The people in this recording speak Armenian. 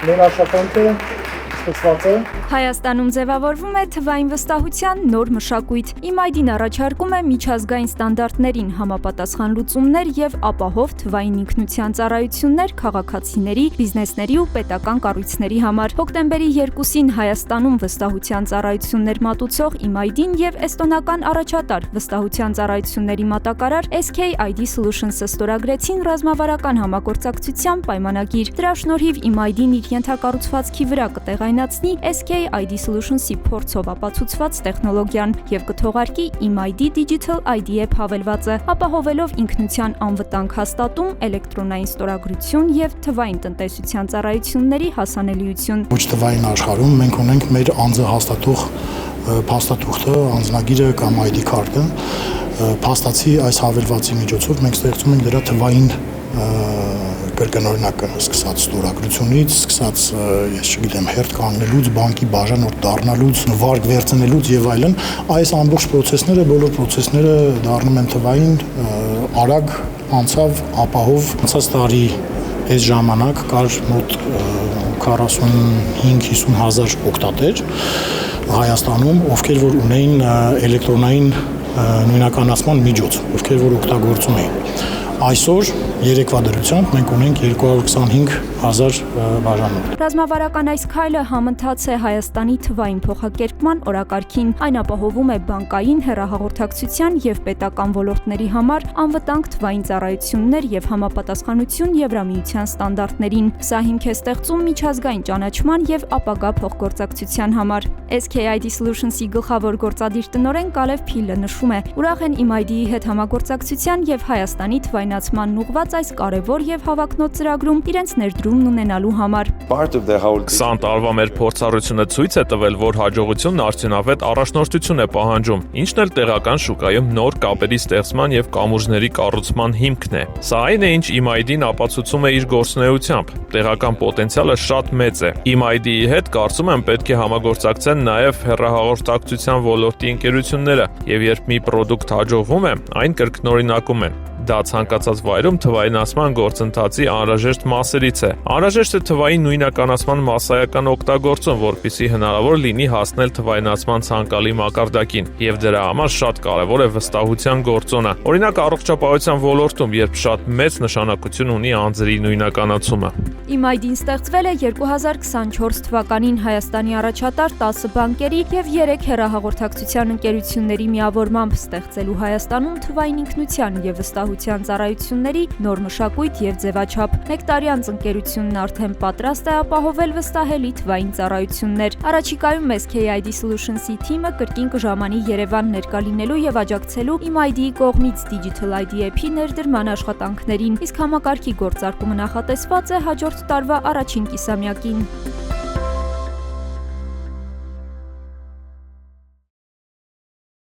Մեր աշխատանքը սկսված է։ Հայաստանում ձևավորվում է թվային վստահության նոր մշակույթ։ IMID-ն առաջարկում է միջազգային ստանդարտներին համապատասխան լուծումներ եւ ապահով թվային ինքնության ծառայություններ քաղաքացիների, բիզնեսների ու պետական կառույցների համար։ Հոկտեմբերի 2-ին Հայաստանում վստահության ծառայություններ մատուցող IMID-ն եւ էստոնական առաջատար վստահության ծառայությունների մատակարար SK ID Solutions-ը ստորագրեցին ռազմավարական համագործակցության պայմանագիր։ Դրա շնորհիվ IMID-ն իր ենթակառուցվածքի վրա կտեղայնացնի SK ID Solutions-ի փորձով ապացուցված տեխնոլոգիան եւ կթողարկի IMID Digital ID App հավելվածը, ապահովելով ինքնության անվտանգ հաստատում, էլեկտրոնային ստորագրություն եւ թվային տնտեսության ծառայությունների հասանելիություն։ Ոչ թվային աշխարհում մենք ունենք մեր անձը հաստատող փաստաթուղթը, անձնագիրը կամ ID card-ը։ Փաստացի այս հավելվածի միջոցով մենք ստեղծում ենք դրա թվային կրկնօրինակը, սկսած ստորագրությունից, սկսած, ես չգիտեմ, հերթ կանգնելուց, բանկի բաժանորդ դառնալուց, վարկ վերցնելուց եւ այլն, այս ամբողջ process-ները, բոլոր process-ները դառնում են թվային, արագ, անցավ, ապահով։ Անցած տարի այս ժամանակ կար մոտ 45-50 հազար օգտատեր Հայաստանում, ովքեր որ ունեին էլեկտրոնային նույնականացման միջոց, ովքեր որ օգտագործում էին։ Այսօր երեկվա դրությամբ մենք ունենք 225 հազար բաժանորդ։ Ռազմավարական այս քայլը համընթաց է Հայաստանի թվային փոխակերպման օրակարգին։ Այն ապահովում է բանկային, հեռահաղորդակցության եւ պետական ոլորտների համար անվտանգ թվային ծառայություններ եւ համապատասխանություն Եվրամիության ստանդարտներին։ Սա հիմք է ստեղծում միջազգային ճանաչման եւ ապագա փոխգործակցության համար։ SK ID Solutions-ի գլխավոր գործադիր տնօրեն Կալև Փիլը նշում է. ուրախ են IMID-ի հետ համագործակցության եւ Հայաստանի թվայնացման ուղղված այս կարևոր եւ հավակնոտ ծրագրում իրենց ներդրումն ունենալու համար։ 20 տարվա մեր փորձառությունը ցույց է տվել, որ հաջողությունն արդյունավետ առաջնորդություն է պահանջում, ինչն էլ տեղական շուկայում նոր կապերի ստեղծման եւ կամուրջների կառուցման հիմքն է։ Սա այն է, ինչ IMID-ն ապացուցում է իր գործունեությամբ։ Տեղական պոտենցիալը շատ մեծ է։ IMID-ի հետ կարծում եմ պետք է համագործակցեն նաեւ հեռահաղորդակցության ոլորտի ընկերությունները, եւ երբ մի պրոդուկտ հաջողվում է, այն կրկնօրինակում են։ Դա ցանկացած վայրում թվայնացման գործընթացի անհրաժեշտ մասերից է։ Անհրաժեշտ է թվային նույնականացման մասսայական օգտագործում, որպեսզի հնարավոր լինի հասնել թվայնացման ցանկալի մակարդակին, եւ դրա համար շատ կարեւոր է վստահության գործոնը։ Օրինակ առողջապահության ոլորտում, երբ շատ մեծ նշանակություն ունի անձերի նույնականացումը։ IMID-ն ստեղծվել է 2024 թվականին Հայաստանի առաջատար 10 բանկերի եւ 3 հեռահաղորդակցության ընկերությունների միավորմամբ ստեղծելու Հայաստանում թվային ինքնության եւ վստահության ծառայությունների նոր մշակույթ եւ ձևաչափ։ Մեկ տարի անց ընկերությունն արդեն պատրաստ է ապահովել վստահելի թվային ծառայություններ։ Առաջիկայում SK ID Solutions-ի թիմը կրկին կժամանի Երևան ներկա լինելու եւ աջակցելու IMID-ի կողմից Digital ID App-ի ներդրման աշխատանքներին, իսկ համակարգի գործարկումը նախատեսված է հաջորդ տարվա առաջին կիսամյակին։